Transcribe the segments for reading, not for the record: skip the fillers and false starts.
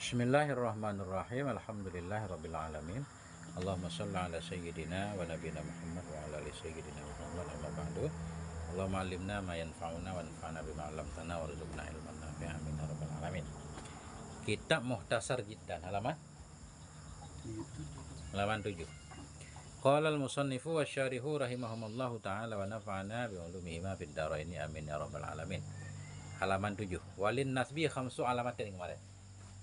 Bismillahirrahmanirrahim. Alhamdulillahirabbil alamin. Allahumma shalli ala sayyidina wa nabiyina Muhammad wa ala ali sayyidina Muhammad amma ba'du. Allahumma 'allimna ma yanfa'una wa anfa'na bima 'allamtana warzuqna ilman nafi'an amin ya rabbal alamin. Kitab Mukhtasar Jiddan halaman 7. Qala al-musannifu wasyarihu rahimahumullahu ta'ala wa nafa'ana bi ulumihima fid dharaini amin ya rabbal alamin. Halaman 7. Walin nasbi khamsu alamatin kemarin.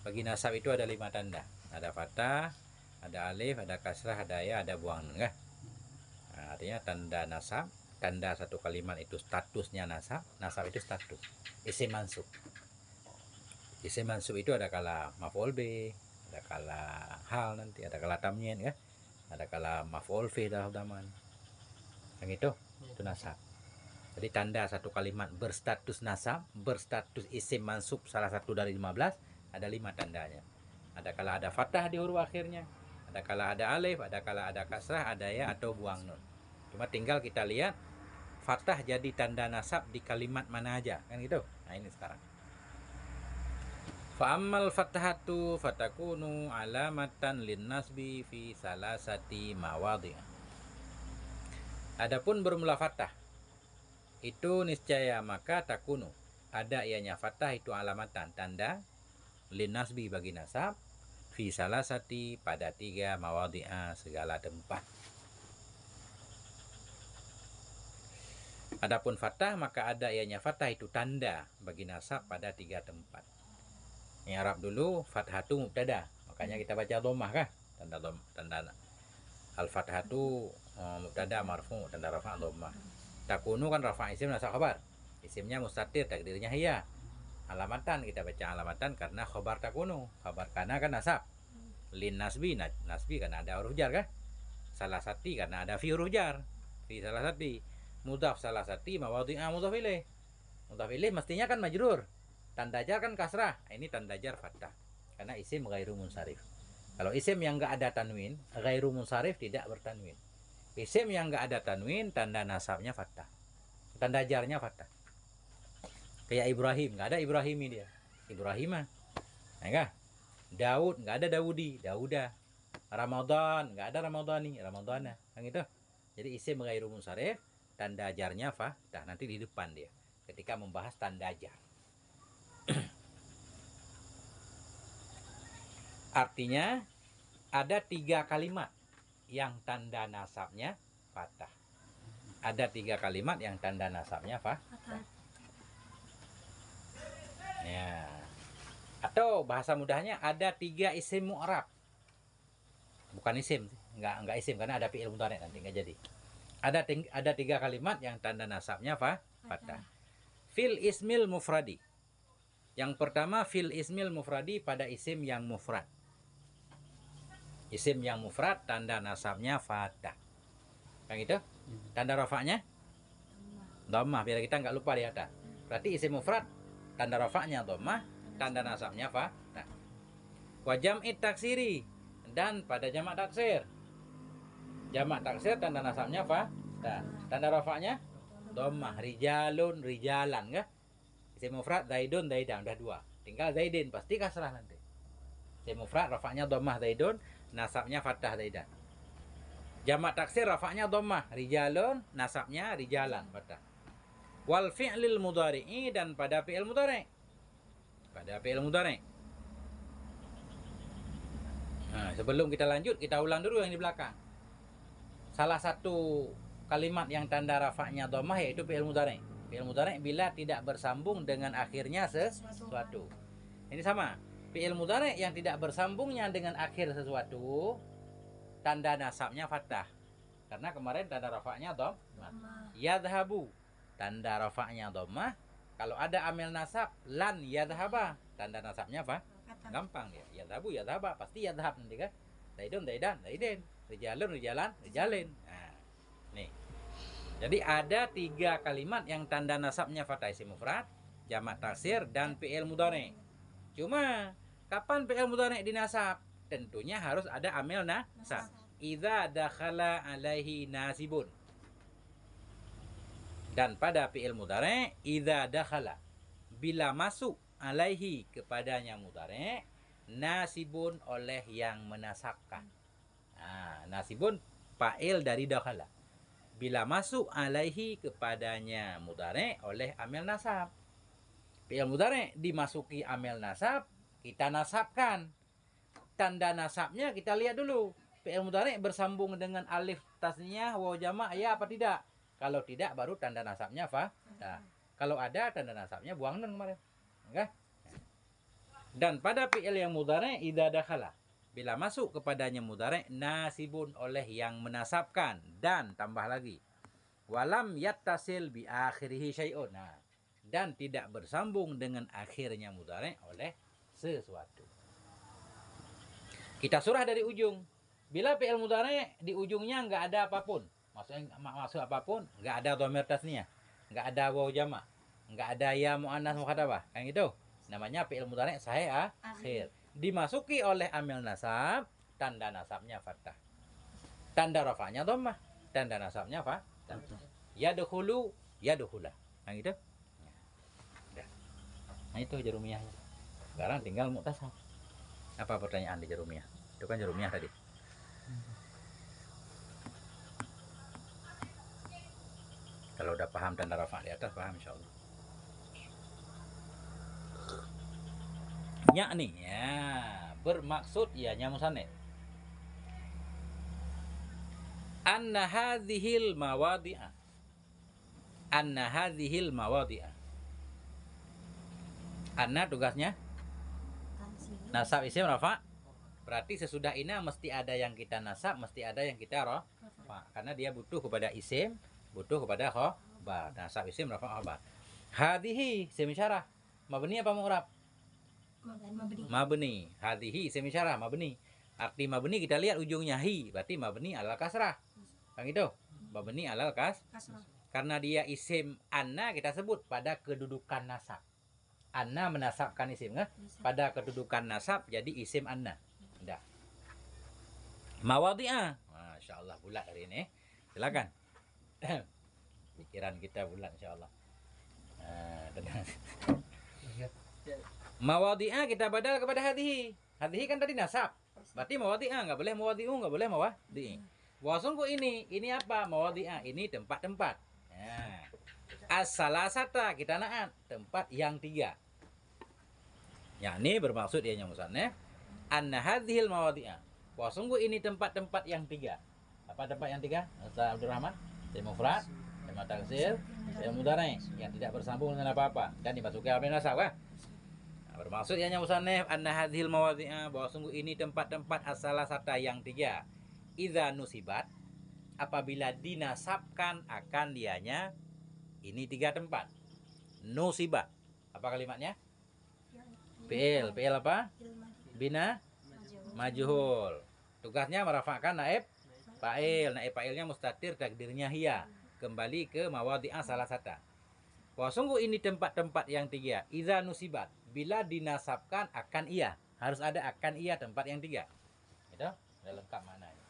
Bagi nasab itu ada 5 tanda. Ada fathah, ada alif, ada kasrah, ada ya, ada buang nun. Nah, artinya tanda nasab, tanda satu kalimat itu statusnya nasab. Nasab itu status. Isim mansub. Isim mansub itu ada kala maf'ul bi, ada kala hal nanti, ada kala tamyin ya. Ada kala maf'ul fi dalam zaman. Yang itu nasab. Jadi tanda satu kalimat berstatus nasab, berstatus isim mansub salah satu dari 15, ada 5 tandanya. Ada kala ada fathah di huruf akhirnya, ada kala ada alif, ada kala ada kasrah, ada ya atau buang nun. Cuma tinggal kita lihat fathah jadi tanda nasab di kalimat mana aja, kan gitu. Nah, ini sekarang. Fa ammal fathatu fatakunu alamatan lin nasbi fi salasati mawadhi'. Adapun bermula fathah itu niscaya maka takunu ada ianya fathah itu alamatan tanda lin nasbi bagi nasab fi salasati pada 3 mawadhi'a segala tempat. Adapun fathah maka ada ianya fathah itu tanda bagi nasab pada 3 tempat. Yang Arab dulu fathatu mubtada, makanya kita baca dhammah kah? Tanda al-fathatu mubtada marfu, tanda rafa' dhammah. Takunu kan rafa' isim nasab khabar. Isimnya mustatir takdirnya hiya. Alamatan kita baca alamatan karena khabar takunu, khabar kana kan nasab. Lin nasbi, nasbi karena ada huruf jar kah? Salah sati karena ada fi huruf jar. Fi salah sati. Mudhaf salah sati mawadhi'a mudhaf ilaih. Mudhaf ilaih mestinya kan majrur. Tanda jar kan kasrah. Ini tanda jar fathah. Karena isim ghairu munsharif. Kalau isim yang enggak ada tanwin, ghairu munsharif tidak bertanwin. Isim yang enggak ada tanwin, tanda nasabnya fathah. Tanda jarnya fathah. Kayak Ibrahim, nggak ada Ibrahimi dia. Ibrahimah. Enggak. Daud, nggak ada Daudi. Dauda. Ramadan, nggak ada Ramadhani. Ramadhana. Yang itu. Jadi isim ghairu munsharif, tanda jarnya fathah. Nanti di depan dia. Ketika membahas tanda jar. Artinya, ada 3 kalimat yang tanda nasabnya fathah. Ada 3 kalimat yang tanda nasabnya fathah. Ya. Atau bahasa mudahnya ada 3 isim mu'rab. Bukan isim, enggak isim karena ada fi'il mudhari nanti enggak jadi. Ada 3 kalimat yang tanda nasabnya fathah. Fil ismil mufradi. Yang pertama fil ismil mufradi pada isim yang mufrad. Isim yang mufrad tanda nasabnya fathah. Yang itu? Tanda rafa'nya dhammah biar kita enggak lupa di atas. Berarti isim mufrad tanda rafa'nya dhammah, tanda nasabnya fathah. Wa jam'i taksiri dan pada jamak taksir. Jamak taksir tanda nasabnya fathah. Tanda rafa'nya dhammah, rijalun, rijalan enggak? Isim mufrad zaidun, zaidan udah 2. Tinggal zaidin pasti kasrah nanti. Isim mufrad rafa'nya dhammah zaidun, nasabnya fathah zaidan. Jamak taksir rafa'nya dhammah, rijalun, nasabnya rijalan fathah. Wal fi'lil mudhari'i dan pada fi'il mudhari'. Pada fi'il mudhari'. Nah, sebelum kita lanjut, kita ulang dulu yang di belakang. Salah satu kalimat yang tanda rafa'nya dhammah yaitu fi'il mudhari'. Fi'il mudhari' bila tidak bersambung dengan akhirnya sesuatu. Ini sama. Fi'il mudhari' yang tidak bersambungnya dengan akhir sesuatu, tanda nasabnya fathah. Karena kemarin tanda rafa'nya dhammah. Yadhabu. Tanda rafa'nya dhammah. Kalau ada amil nasab lan yadhaba, tanda nasabnya gampang dia. Yadhabu yadhaba pasti yadhab nanti kan. Zaidun zaidan zaidin, rijalun rijalan rijalin. Nah, nih. Jadi ada 3 kalimat yang tanda nasabnya fathah isim mufrad, jamak taksir dan fi'il mudhari'. Cuma kapan fi'il mudhari' dinasab? Tentunya harus ada amil nasab. Idza dakhala alaihi nasibun. Dan pada fi'il mudhari' idza dakhala bila masuk alaihi kepadanya mudhari' nasibun oleh yang menasabkan. Nah, nasibun fa'il dari dakhala. Bila masuk alaihi kepadanya mudhari' oleh amil nasab. Fi'il mudhari' dimasuki amil nasab, kita nasabkan. Tanda nasabnya kita lihat dulu. Fi'il mudhari' bersambung dengan alif tasniyah, waw jamak, ya apa tidak? Kalau tidak, baru tanda nasabnya fa. Nah, kalau ada tanda nasabnya buang nun kemarin. Okay? Dan pada fi'il yang mudhari' idza dakhala, bila masuk kepadanya mudhari' nasibun oleh yang menasabkan, dan tambah lagi walam yattasil bi akhirih syai'un. Nah, dan tidak bersambung dengan akhirnya mudhari' oleh sesuatu. Kita surah dari ujung. Bila fi'il mudhari' di ujungnya nggak ada apapun, maksud apapun, nggak ada dhamir tasniyah, nggak ada waw jamak, nggak ada ya muannas mukhatabah, kayak gitu. Namanya fi'il mudhari' sahih akhir. Dimasuki oleh amil nasab, tanda nasabnya fathah. Tanda rafa'nya dhammah, tanda nasabnya fathah. Yadkhulu, yadkhula. Yang gitu. Nah, itu jarumiyah. Sekarang tinggal muktasab. Apa pertanyaan di jarumiyah? Itu kan jarumiyah tadi. Kalau udah paham tanda rafa' di atas, paham insyaallah. Yakni, ya, bermaksud ianya musannif. Anna hadhil mawadi'a. Anna hadhil mawadi'a. Anna tugasnya nasab isim rafa'. Berarti sesudah ina mesti ada yang kita nasab, mesti ada yang kita rafa'. Karena dia butuh kepada isim, butuh kepada khabar. Nasab isim rafa' khabar. Hadhihi isim isyarah. Mabni apa mu'rab? Mabni. Hadhihi isim isyarah mabni. Arti mabni kita lihat ujungnya hi, berarti mabni alal kasrah. Kan gitu? Mabni alal kasrah. Karena dia isim anna kita sebut pada kedudukan nasab. Anna menasabkan isim kan? Pada kedudukan nasab jadi isim anna. Udah. Mawadhi'ah. Masyaallah bulat hari ini. Silakan. Pikiran kita bulat insyaallah. Tenang. Mawadhi'ah kita badal kepada hadhihi. Hadhihi kan tadi nasab. Berarti mawadhi'ah, enggak boleh mawadhi'u, enggak boleh mawadhi'. Wasungku ini apa? Mawadhi'ah, ini tempat-tempat. Nah. As-salasata kita na'at, tempat yang tiga. Yakni bermaksud ianya musannif anna hadhil mawadhi'ah. Wasungku ini tempat-tempat yang tiga. Apa tempat yang tiga? Ustaz Abdurrahman? Isim mufrad, jamak taksir, fi'il mudhari' yang tidak bersambung dengan apa-apa dan dimasuki amil nasab kan? Bermaksud ianya musannif anna hadhil mawadhi'a, bahwa sungguh ini tempat-tempat as-salasata yang tiga. Idza nusibat, apabila dinasabkan akan dianya ini tiga tempat. Nusibat. Apa kalimatnya? Fi'il apa? Bina majhul. Tugasnya merafa'kan naib fa'il. Naib fa'ilnya mustatir, takdirnya hiya. Kembali ke mawadhi'a salasata. Bahwa sungguh ini tempat-tempat yang tiga. Idza nusibat, bila dinasabkan akan ia, harus ada akan ia tempat yang tiga. Itu udah lengkap maknanya.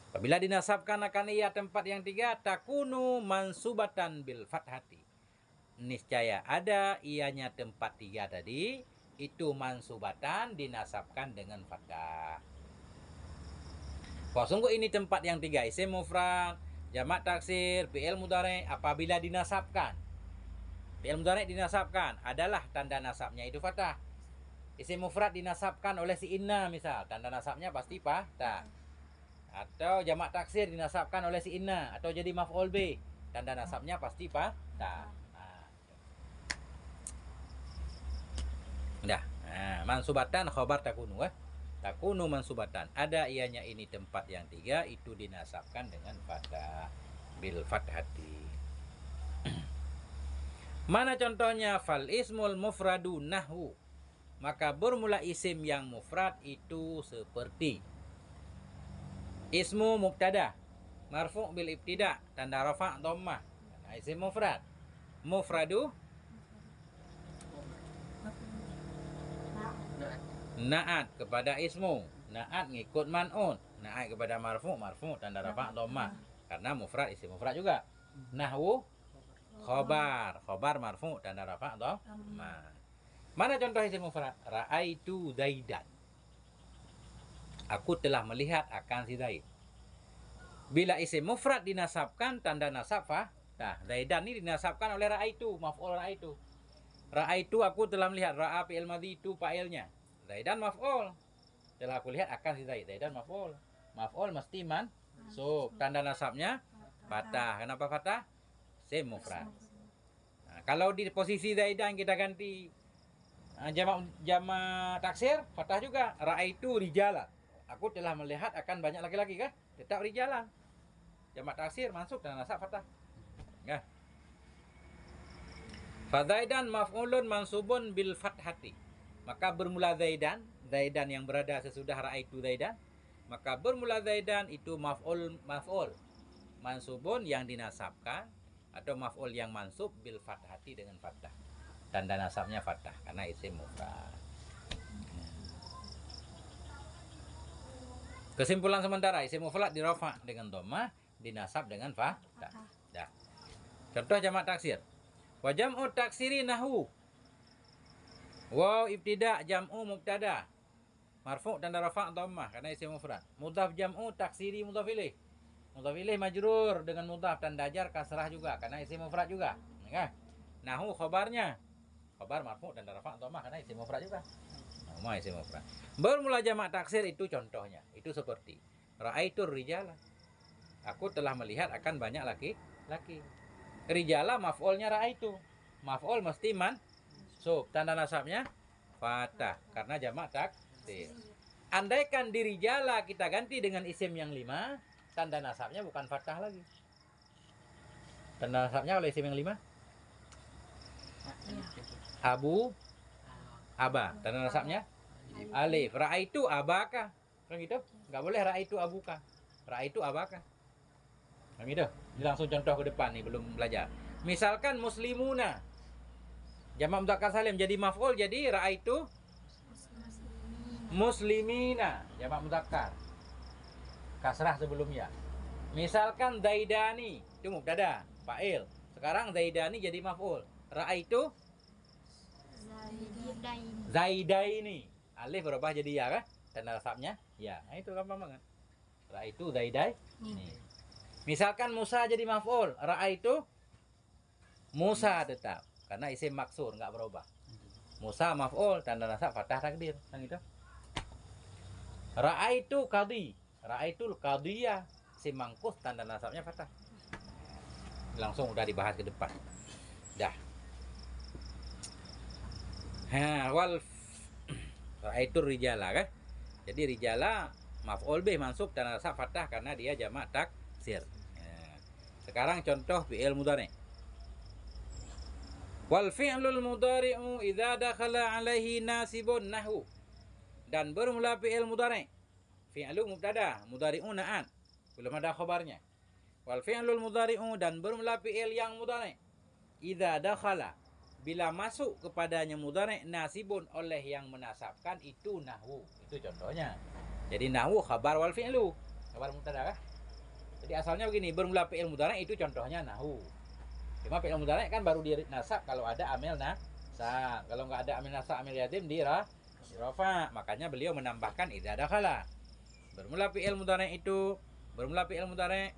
Apabila dinasabkan akan ia tempat yang tiga, takunu mansubatan bil fathati. Niscaya ada ianya tempat tiga tadi, itu mansubatan dinasabkan dengan fathah. Bahwa sungguh ini tempat yang tiga, isim mufrad, jamak taksir, fi'il mudhari' apabila dinasabkan. Fi'il mudhari' dinasabkan adalah tanda nasabnya itu fathah. Isim mufrad dinasabkan oleh si inna misal, tanda nasabnya pasti fathah. Atau jamak taksir dinasabkan oleh si inna atau jadi maf'ul bih, tanda nasabnya pasti fathah. Udah. Nah, mansubatan khabar takunu takunu mansubatan. Ada ianya ini tempat yang tiga itu dinasabkan dengan fathah bil fathati. Mana contohnya? Fal ismul mufradu nahwu. Maka bermula isim yang mufrad itu seperti ismu mubtada marfu' bil ibtida, tanda rafa' dhammah. Nah, isim mufrad. Mufradu na'at kepada ismu, na'at ngikut man'un, na'at kepada marfu' tanda rafa' dhammah. Karena mufrad isim mufrad juga. Nahwu khobar marfu' tanda rafa' dhammah. Mana contoh isim mufrad? Ra'aitu Zaidan. Aku telah melihat akan si Zaid. Bila isim mufrad dinasabkan, tanda nasab fathah. Zaidan ini dinasabkan oleh ra'aitu, maf'ul ra'aitu. Ra'aitu aku telah melihat, ra'a fi'il madhi itu fa'ilnya. Zaidan maf'ul. Telah aku lihat akan si Zaid. Zaidan maf'ul. Maf'ul mesti mansub. Tanda nasabnya fathah. Kenapa fathah? Isim mufrad. Nah, kalau di posisi Zaidan kita ganti jamak taksir, fathah juga. Ra'aitu rijala. Aku telah melihat akan banyak laki-laki kan? Tetap rijalan. Jamak taksir masuk dan nasab fathah. Ya. Fa Zaidan maf'ulun mansubun bil fathati. Maka bermula Zaidan yang berada sesudah ra'aitu Zaidan, maka bermula Zaidan itu maf'ul mansubun yang dinasabkan, atau maf'ul yang mansub bil fathati dengan fathah. Tanda nasabnya fathah karena isim mufrad. Kesimpulan sementara, isim mufrad dirafa dengan dhammah, dinasab dengan fathah. Dah. Contoh jamak taksir. Wa jam'u taksiri nahwu. Waw ibtida jam'u mubtada. Marfu' tanda rafa' dhammah karena isim mufrad. Mudhaf jam'u taksiri mudhaf ilaih. Mudhaf ilaih majrur dengan mudhaf tanda jar kasrah juga karena isim mufrad juga. Ya. Nahwu khabarnya. Khabar marfu' tanda rafa' dhammah karena isim mufrad juga. Nama isim mufrad. Bermula jamak taksir itu contohnya. Itu seperti ra'aitur rijala. Aku telah melihat akan banyak laki-laki. Rijala maf'ulnya ra'aitu. Maf'ul mesti mansub. Tanda nasabnya fathah karena jamak taksir. Andaikan di rijala kita ganti dengan isim yang 5, tanda nasabnya bukan fathah lagi. Tanda nasabnya oleh isim yang 5 Abu Aba. Tanda nasabnya alif. Ra'aitu abaka. Kan gitu? Enggak boleh ra'aitu abuka. Ra'aitu abaka. Kan gitu? Ini langsung contoh ke depan nih, belum belajar. Misalkan muslimuna. Jamak mudzakkar salim jadi maf'ul, jadi ra'aitu muslimina. Jamak mudzakkar. Kasrah sebelumnya. Misalkan zaidani, itu mubtada, fa'il. Sekarang zaidani jadi maf'ul. Ra'aitu zaidaini. Alif berubah jadi ya kan? Tanda nasabnya ya. Nah, itu gampang banget. Ra'aitu zaidaini. Misalkan Musa jadi maf'ul, ra'aitu Musa tetap karena isim maksur enggak berubah. Musa maf'ul, tanda nasab fathah takdir, kan gitu. Ra'aitu qadhi, ra'aitul qadhiyah, isim mangkus tanda nasabnya fathah. Langsung udah dibahas ke depan. Dah. Wal ra'aitur rijala kan? Jadi rijala maf'ul bih mansub tanda nasab fathah karena dia jamak taksir. Sekarang contoh fi'il mudhari'. Wal fi'lul mudhari'u idza dakhala 'alaihi nasibun nahwu. Dan bermula fi'il mudhari'. Fi'lu mubtada, mudhari'u na'at. Belum ada khabarnya. Wal fi'lul mudhari'u dan bermula fi'il yang mudhari'. Idza dakhala bila masuk kepadanya mudhari' nasibun oleh yang menasabkan itu nahwu. Itu contohnya. Jadi nahwu khabar wal fi'lu. Khabar mubtada kah? Jadi asalnya begini, bermula fi'il mudhari' itu contohnya nahwu. Cuma fi'il mudhari' kan baru dinasab kalau ada amil nasab. Kalau nggak ada amil nasab, amil yatim dirafa. Makanya beliau menambahkan idza dakhala. Bermula fi'il mudhari'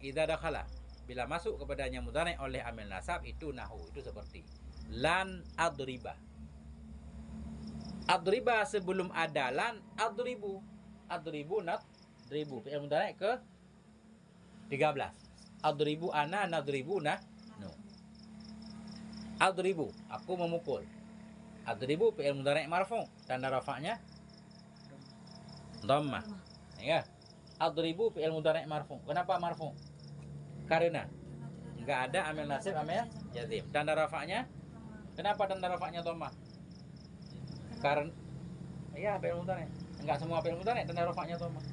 idza dakhala. Bila masuk kepadanya mudhari' oleh amil nasab itu nahwu. Itu seperti lan adriba. Adriba sebelum ada lan adribu. Adribu nadribu. Fi'il mudhari' ke 13. Adribu ana nadribu no. Adribu, aku memukul. Adribu fi'il mudhari' marfu', tanda rafa'nya dhammah. Ya. Adribu fi'il mudhari' marfu'. Kenapa marfu'? Karena enggak ada amil nasib, amil jazim. Tanda rafa'nya kenapa tanda rafa'nya dhammah? Karena iya fi'il mudhari'. Enggak semua fi'il mudhari' tanda rafa'nya dhammah.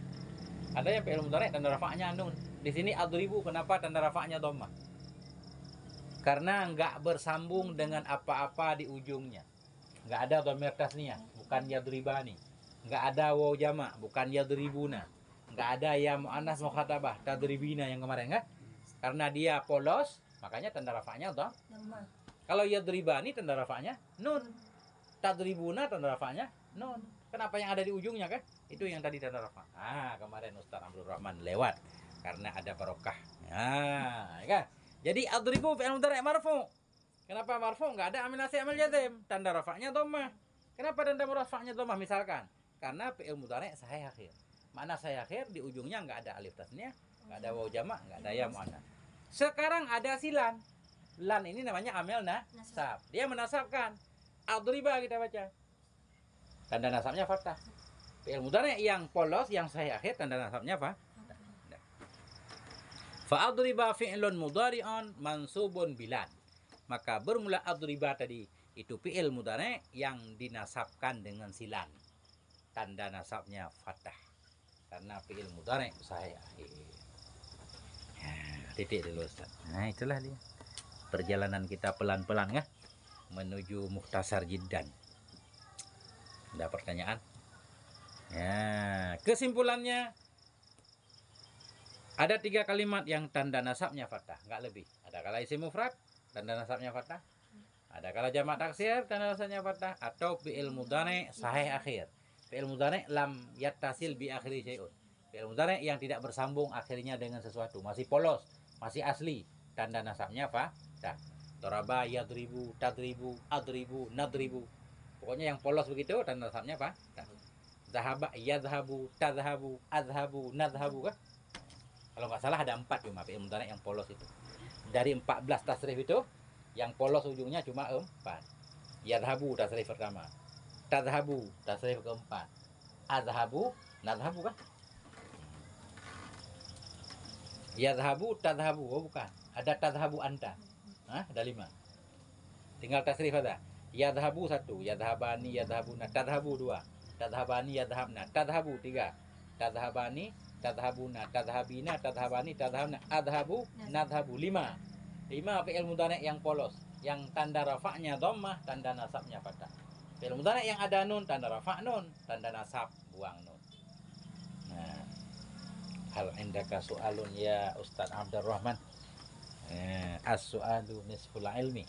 Ada yang fi'il mudhari' tanda rafa'nya nun. Di sini adribu kenapa tanda rafa'nya dhammah? Karena enggak bersambung dengan apa-apa di ujungnya. Enggak ada dhamir tasniyah, bukan yadribani. Enggak ada waw jamak, bukan yadribuna. Enggak ada ya muannas mukhatabah, tadribina yang kemarin enggak? Karena dia polos, makanya tanda rafa'nya dhammah. Kalau yadribani tanda rafa'nya nun. Tadribuna tanda rafa'nya nun. Kenapa yang ada di ujungnya kan? Itu yang tadi tanda rafa. Kemarin Ustaz Abdul Rahman lewat karena ada barokah. Ya kan? Jadi adribu fi'il mudhari' marfu. Kenapa marfu? Enggak ada amil nasib amil jazm. Tanda rafa'nya dhammah. Kenapa tanda rafa'nya dhammah misalkan? Karena fi'il mudhari' sahih akhir. Makna sahih akhir di ujungnya enggak ada alif tasniyah, enggak ada waw jamak, enggak ada ya muannats. Sekarang ada silan. Lan ini namanya amil nasab. Dia menasabkan. Adriba kita baca. Tanda nasabnya fathah. Fi'il mudhari' yang polos, yang sahih akhir, tanda nasabnya apa? Fa adriba fi'lun mudhari'un mansubun bilan. Maka bermula adriba tadi itu fi'il mudhari' yang dinasabkan dengan silan. Tanda nasabnya fathah. Karena fi'il mudhari' sahih akhir. Ya, titik dulu Ustaz. Nah, itulah dia. Perjalanan kita pelan-pelan kan menuju mukhtasar jiddan. Ada pertanyaan? Ya, kesimpulannya ada 3 kalimat yang tanda nasabnya fathah, enggak lebih. Ada kala isim mufrad, tanda nasabnya fathah. Ada kala jamak taksir, tanda nasabnya fathah, atau fi'il mudhari' sahih akhir. Fi'il mudhari' lam yattasil bi akhiri syai'un. Fi'il mudhari' yang tidak bersambung akhirnya dengan sesuatu, masih polos, masih asli, tanda nasabnya fathah. Daraba, yadribu, tadribu, adribu, nadribu. Pokoknya yang polos begitu tanda nasabnya fathah. Zahaba, yadhabu, tadhabu, adhabu, nadhabu kan? Kalau nggak salah ada 4 cuma fi'il mudhari' yang polos itu. Dari 14 tasrif itu, yang polos ujungnya cuma 4. Yadhabu tasrif pertama. Tadhabu tasrif keempat. Adhabu, nadhabu kan? Yadhabu, tadhabu, oh bukan. Ada tadhabu anta. Ada 5. Tinggal tasrif ada. Yadhabu 1, yadhabani, yadhabuna, tadhabu 2. Tadhabani, yadhabna, tadhabu 3. Tadhabani, tadhabuna, tadhabina, tadhabani, tadhabna, adhabu, nadhabu 5. 5 fi'il mudhari' yang polos, yang tanda rafa'nya dhammah, tanda nasabnya fathah. Fi'il mudhari' yang ada nun, tanda rafa' nun, tanda nasab buang nun. Nah, hal indaka su'alun ya Ustaz Abdul Rahman? As-su'alu nisful ilmi.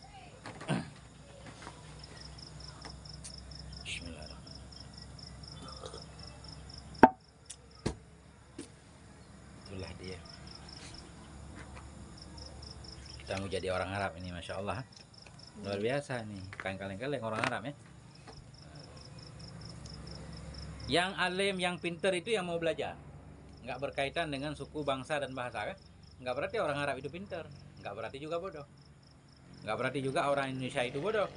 Itulah dia. Kita mau jadi orang Arab ini, Masya Allah. Luar biasa nih, kaleng-kaleng orang Arab ya. Yang alim, yang pinter itu yang mau belajar. Nggak berkaitan dengan suku, bangsa, dan bahasa kan. Nggak berarti orang Arab itu pinter. Nggak berarti juga bodoh. Nggak berarti juga orang Indonesia itu bodoh.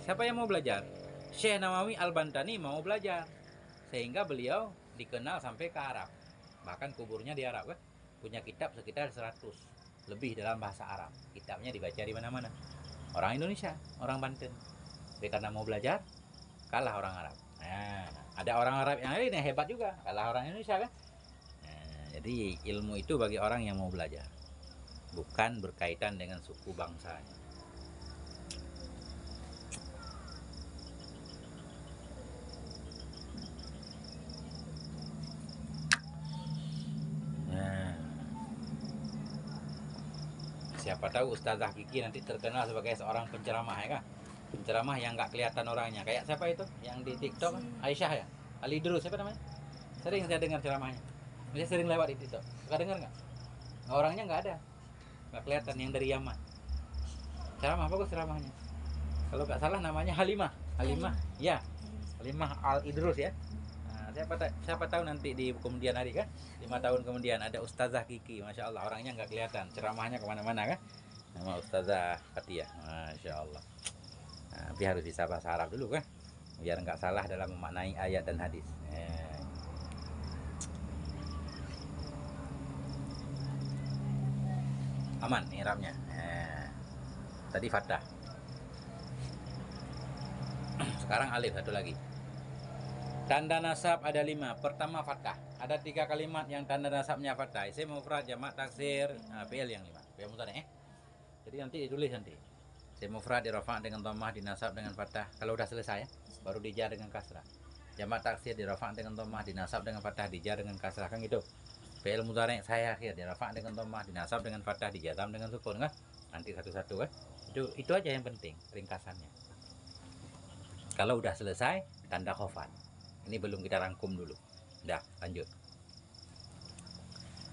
Siapa yang mau belajar? Syekh Nawawi Al-Bantani mau belajar. Sehingga beliau dikenal sampai ke Arab. Bahkan kuburnya di Arab kan. Punya kitab sekitar 100 lebih dalam bahasa Arab. Kitabnya dibaca di mana-mana. Orang Indonesia, orang Banten. Tapi karena mau belajar, kalah orang Arab. Nah, ada orang Arab yang lain yang hebat juga, kalah orang Indonesia kan. Nah, jadi ilmu itu bagi orang yang mau belajar, bukan berkaitan dengan suku bangsanya. Siapa tahu Ustazah Kiki nanti terkenal sebagai seorang penceramah ya kan? Penceramah yang nggak kelihatan orangnya. Kayak siapa itu? Yang di TikTok? Aisyah ya? Ali Idrus siapa namanya? Sering saya dengar ceramahnya. Saya sering lewat di TikTok. Suka dengar nggak? Orangnya nggak ada. Nggak kelihatan, yang dari Yaman. Ceramah bagus ceramahnya. Kalau nggak salah namanya Halimah. Halimah, ya. Halimah Al Idrus ya. Nah, siapa tahu nanti di kemudian hari kan, 5 tahun kemudian ada Ustazah Kiki, Masya Allah, orangnya nggak kelihatan, ceramahnya kemana-mana kan, nama Ustazah Fathiyah, Masya Allah. Nah, tapi harus bisa bahasa Arab dulu kan, biar nggak salah dalam memaknai ayat dan hadis. Aman i'rabnya. Tadi fathah, sekarang alif satu lagi. Tanda nasab ada 5. Pertama fathah. Ada 3 kalimat yang tanda nasabnya fathah. Isim mufrad, jamak taksir, fi'il yang 5. Fi'il mudhari'. Jadi nanti ditulis nanti. Isim mufrad dirafa' dengan dhammah, dinasab dengan fathah. Kalau udah selesai baru dijar dengan kasrah. Jamak taksir dirafa' dengan dhammah, dinasab dengan fathah, dijar dengan kasrah kan gitu. Fi'il mudhari' sahih akhir dirafa' dengan dhammah, dinasab dengan fathah, dijazam dengan sukun kan. Nanti satu-satu kan. Itu aja yang penting ringkasannya. Kalau udah selesai tanda khofat. Ini belum kita rangkum dulu. Dah, lanjut.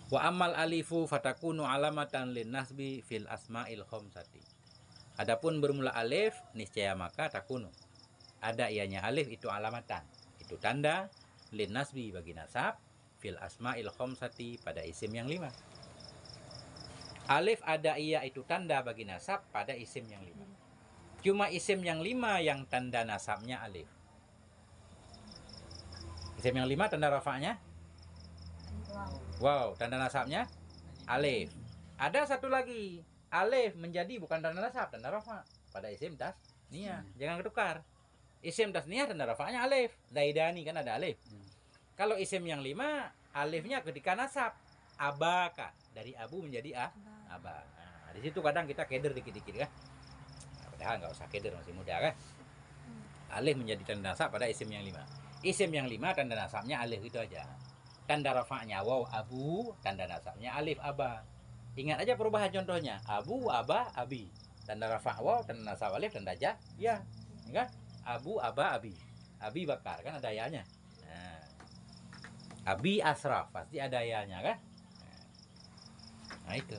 Wa amal alifu fatakunu alamatan lin nasbi fil asma'il khamsati. Adapun bermula alif, niscaya maka takunu. Ada ianya alif itu alamatan. Itu tanda lin nasbi bagi nasab fil asma'il khamsati pada isim yang 5. Alif ada iya itu tanda bagi nasab pada isim yang 5. Cuma isim yang 5 yang tanda nasabnya alif. Isim yang 5 tanda rafa'nya wow, tanda nasabnya alif. Ada satu lagi, alif menjadi bukan tanda nasab, tanda rafa pada isim tasniyah. Jangan ketukar. Isim tasniyah tanda rafa'nya alif. Zaidani kan ada alif. Kalau isim yang 5, alifnya ketika nasab. Abaka, dari abu menjadi aba. Nah, di situ kadang kita keder dikit-dikit kan. Nah, padahal nggak usah keder, masih muda kan. Alif menjadi tanda nasab pada isim yang 5. Isim yang 5 tanda nasabnya alif itu aja. Tanda rafa'nya waw abu, tanda nasabnya alif aba. Ingat aja perubahan contohnya. Abu, aba, abi. Tanda rafa' waw, tanda nasab alif, tanda ja ya. Kan? Abu, aba, abi. Abi bakar kan ada yanya. Nah. Abi asraf pasti ada yanya kan? Nah itu.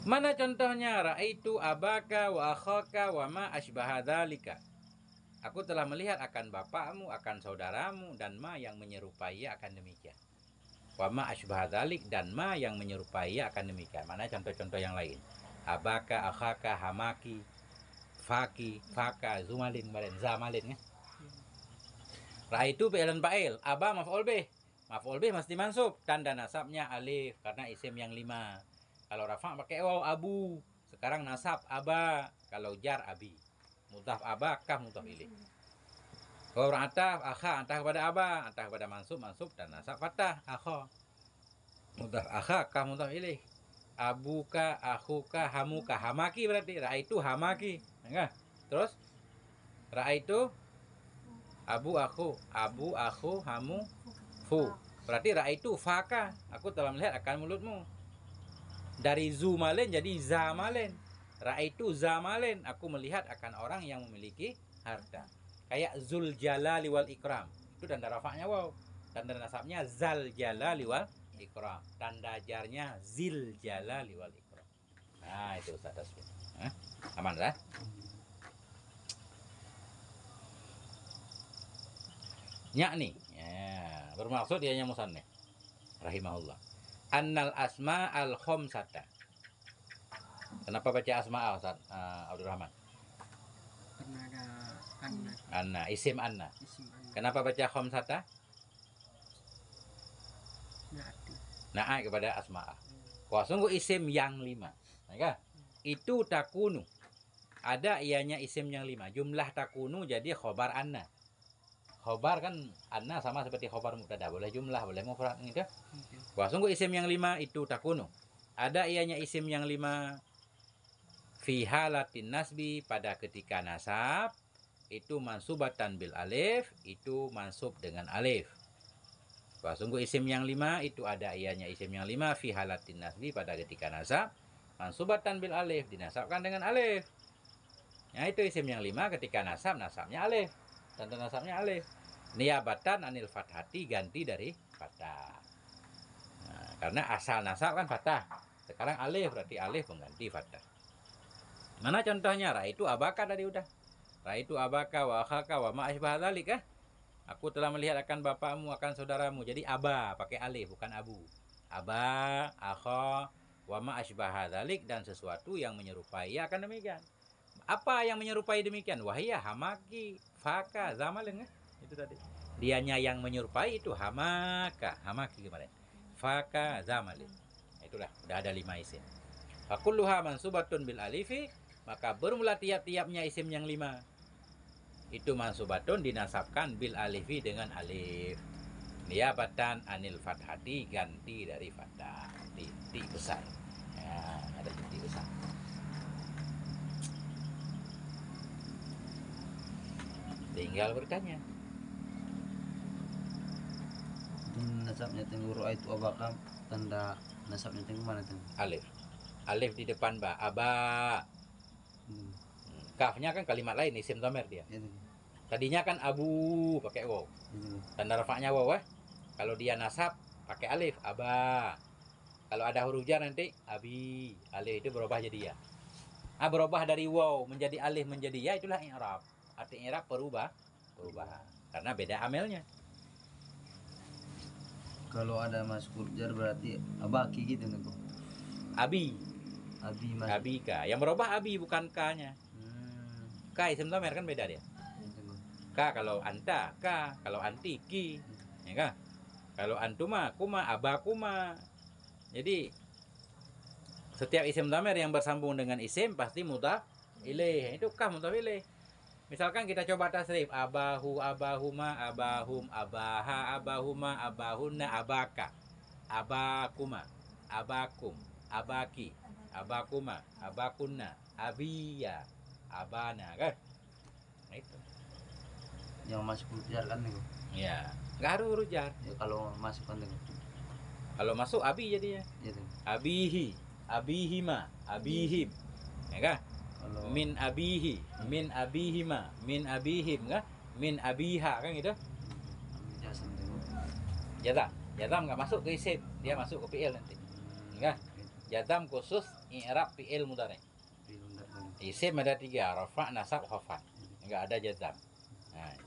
Mana contohnya? Ra'aitu abaka wa akhaka wa ma asbaha dzalika. Aku telah melihat akan bapakmu, akan saudaramu, dan ma yang menyerupai akan demikian. Wa ma asbaha dzalik, dan ma yang menyerupai akan demikian. Mana contoh-contoh yang lain? Abaka, akhaka, hamaki, faki, faka, zumalin, zamalin kan? Ra'aitu fi'lan fa'il, aba maf'ul bih. Maf'ul bih mesti mansub, tanda nasabnya alif karena isim yang 5. Kalau rafa' pakai waw abu. Sekarang nasab aba, kalau jar abi. Mudhaf aba kah mudhaf ilaih. Kalau ataf akha, antah kepada aba, antah kepada mansub dan nasab fathah akha. Mudhaf akha kah mudhaf ilaih. Abuka, akhuka, hamuka, hamaki berarti ra'aitu hamaki. Enggak? Terus ra'aitu abu aku, hamu, fu. Berarti ra'aitu faka, aku telah melihat akan mulutmu. Dari zumalin jadi zamalin. Ra'aitu zamalin, aku melihat akan orang yang memiliki harta. Kayak zul jalali wal ikram. Itu tanda rafa'nya waw. Tanda nasabnya zal jalali wal ikram. Tanda jarnya zil jalali wal ikram. Nah, itu Ustaz Tasbih. Aman dah? Yakni ya, bermaksud dianya musannif rahimahullah annal asma al khamsata. Kenapa baca asma Ustaz Abdul Rahman? Karena ada anna, isim anna. Kenapa baca khamsata? Naat kepada asma. Wah, sungguh isim yang 5. Nah, itu takunu. Ada ianya isim yang 5. Jumlah takunu jadi khobar anna. Khobar kan anna sama seperti khobar mubtada, boleh jumlah, boleh mufrad gitu. Wah, sungguh isim yang 5 itu takunu. Ada ianya isim yang 5 fi halatin nasbi pada ketika nasab itu mansubatan bil alif, itu mansub dengan alif. Wah, sungguh isim yang 5 itu ada ianya isim yang 5 fi halatin nasbi pada ketika nasab mansubatan bil alif, dinasabkan dengan alif. Nah, itu isim yang 5 ketika nasabnya alif. Tanda nasabnya alif. Niyabatan anil fathati, ganti dari fathah. Nah, karena asal nasab kan fathah. Sekarang alif, berarti alif mengganti fathah. Mana contohnya? Ra'aitu abaka tadi udah. Ra'aitu abaka wa akhaka wa ma asbah dzalika. Aku telah melihat akan bapakmu, akan saudaramu. Jadi aba pakai alif bukan abu. Aba, akha, wa ma asbah dzalik, dan sesuatu yang menyerupai akan demikian. Apa yang menyerupai demikian? Wahia hamaki, faka, zamalin kan? Itu tadi. Dianya yang menyerupai itu hamaka, hamaki kemarin. Faka, zamalin. Itulah, udah ada 5 isim. Fakulluha mansubatun bil alifi, maka bermula tiap-tiapnya isim yang 5. Itu mansubatun dinasabkan bil alifi dengan alif. Niyabatan anil fathati, ganti dari fathah. Titik besar. Ya, ada titik besar. Tinggal bertanya. nasabnya tenggu itu abakam, tanda nasabnya tenggu mana tenggu? Alif. Alif di depan ba. Aba. Kafnya kan kalimat lain, isim dhamir dia. Itu. Tadinya kan abu pakai waw. Itu. Tanda rafa'nya waw. Kalau dia nasab pakai alif, aba. Kalau ada huruf jar nanti abi, alif itu berubah jadi ya. Berubah dari waw menjadi alif menjadi ya, itulah i'rab. Arti i'rab perubahan. Karena beda amelnya. Kalau ada masuk huruf jar berarti abaki gitu nih kok. Abi, Abi masuk. abika. Yang berubah abi bukan k-nya. K isim dhamir kan beda dia. Itu kok. K kalau anta, K kalau anti, ki. Ya kan? Kalau antuma, kuma, abakuma. Jadi setiap isim dhamir yang bersambung dengan isim pasti mudhaf ilaih. Itu kah mudhaf ilaih. Misalkan kita coba tasrif, abahu, abahuma, abahum, abaha, abahuma, abahunna, abaka, abakuma, abakum, abaki, abakuma, abakunna, abiya, abana, kan? Nah, itu. Yang masuk huruf jar kan nih kok. Ya, nggak harus huruf jar. Ya kalau masuk kan nih kok. Kalau masuk abi jadinya. Itu. Abihi, abihima, abihim, ya kan? Kalau Min abihi, min abihima, min abihim, kan? Min abiha, kan gitu? ambil jasam nih kok. Jazam nggak masuk ke isim, dia masuk ke fi'il nanti, enggak? Jazam khusus i'rab fi'il mudhari'. Isim ada 3, rafa', nasab, khafad. Enggak ada jazam. Nah, itu.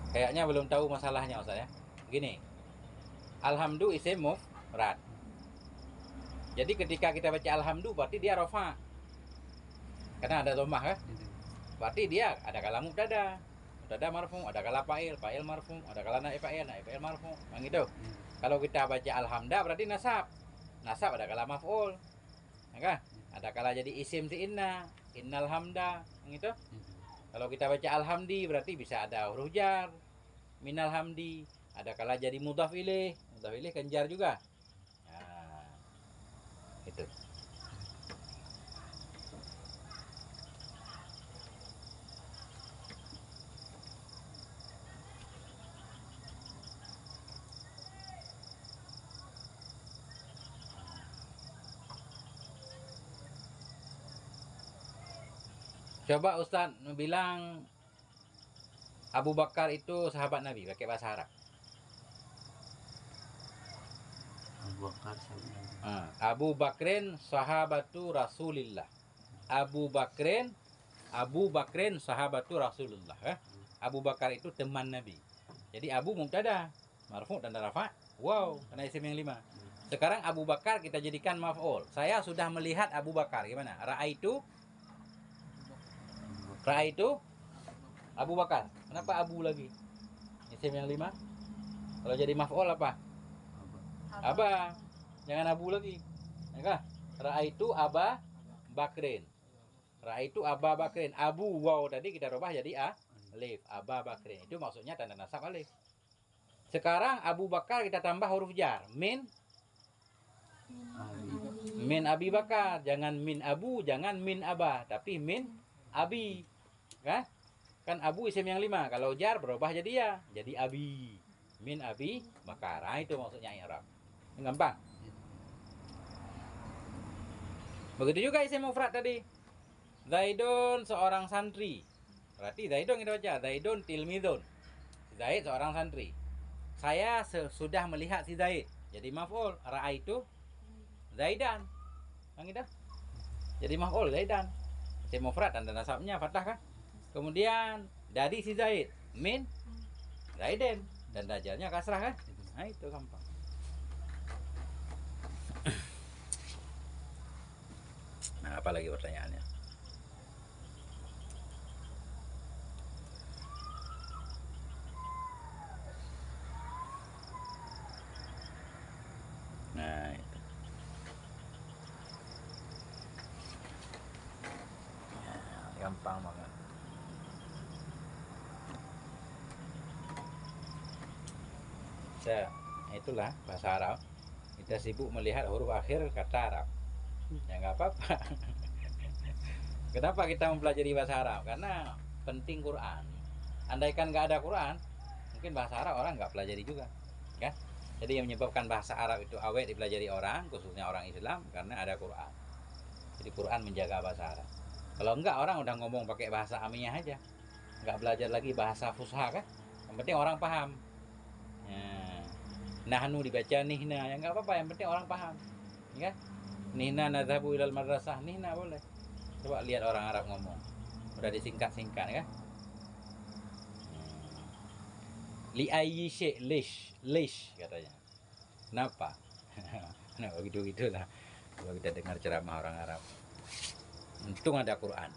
Kayaknya belum tahu masalahnya Ustaz ya. Gini. Alhamdu isim mufrad. Jadi ketika kita baca alhamdu berarti dia rafa'. Karena ada dhammah kan? Itu. Berarti dia ada kala mubtada. Mubtada marfu', ada kala fa'il, fa'il marfu', ada kala naib fa'il marfu'. Yang itu. Kalau kita baca alhamda berarti nasab. Nasab ada kala maf'ul. Ya kan? Ada kala jadi isim si inna, innal hamda, yang itu. Kalau kita baca alhamdi berarti bisa ada huruf jar. Minal hamdi, ada kala jadi mudhaf ilaih kan jar juga. Nah, itu. Coba Ustaz bilang Abu Bakar itu sahabat Nabi pakai bahasa Arab. Abu Bakar sama. Abu Bakrin sahabatu Rasulillah. Abu Bakrin sahabatu Rasulullah. Abu Bakar itu teman Nabi. Jadi Abu mubtada, marfu' dan rafa'. Wow, karena isim yang 5. Sekarang Abu Bakar kita jadikan maf'ul. Saya sudah melihat Abu Bakar. Gimana? Ra'aitu Abu Bakar. Kenapa Abu lagi? Isim yang 5. Kalau jadi maf'ul apa? Aba. Jangan Abu lagi. Ya kan? Ra'aitu Aba Bakrin. Ra'aitu Aba Bakrin. Abu waw tadi kita rubah jadi alif. Aba Bakrin. Itu maksudnya tanda nasab alif. Sekarang Abu Bakar kita tambah huruf jar. Min Abi Bakar. Jangan min Abu, jangan min Aba, tapi min Abi. Kan Abu isim yang 5. Kalau jar berubah jadi ya, jadi Abi. Min Abi Bakar. Nah, itu maksudnya i'rab. Gampang. Begitu juga isim mufrad tadi. Zaidun seorang santri. Berarti Zaidun kita baca. Zaidun tilmidun. Zaid seorang santri. Saya sudah melihat si Zaid. Jadi maf'ul. Ra'aitu Zaidan. Kan gitu? Jadi maf'ul Zaidan. Isim mufrad tanda nasabnya fathah kan? Kemudian dari si Zaid min Zaiden dan dajarnya kasrah kan? Nah, itu gampang. Nah, apa lagi pertanyaannya? Nah, itu. Ya, gampang banget. Itulah bahasa Arab. Kita sibuk melihat huruf akhir kata Arab. Ya nggak apa-apa. Kenapa kita mempelajari bahasa Arab? Karena penting Quran. Andaikan nggak ada Quran, Mungkin bahasa Arab orang nggak pelajari juga, kan? Jadi yang menyebabkan bahasa Arab itu awet dipelajari orang, khususnya orang Islam, karena ada Quran. Jadi Quran menjaga bahasa Arab. Kalau enggak, orang udah ngomong pakai bahasa amiyah aja, nggak belajar lagi bahasa fusha, kan? Yang penting orang paham. Ya. Nahnu dibaca nihna, ya nggak apa-apa, yang penting orang paham, ya kan? Nihna nadhabu ilal madrasah, nihna boleh. Coba lihat orang Arab ngomong, udah disingkat-singkat, kan? Li ayyi syai' lish katanya. Kenapa? Nah, begitu gitulah kalau kita dengar ceramah orang Arab. Untung ada Quran.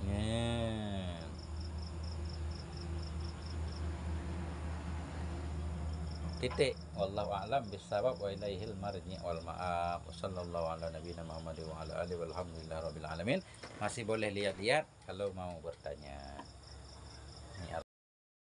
Yeah. Titik. Wallahu a'lam bissawab wa ilaihil marji wal ma'ab. Sallallahu ala nabiyina Muhammad wa ala alihi walhamdulillahi rabbil alamin. Masih boleh lihat-lihat kalau mau bertanya.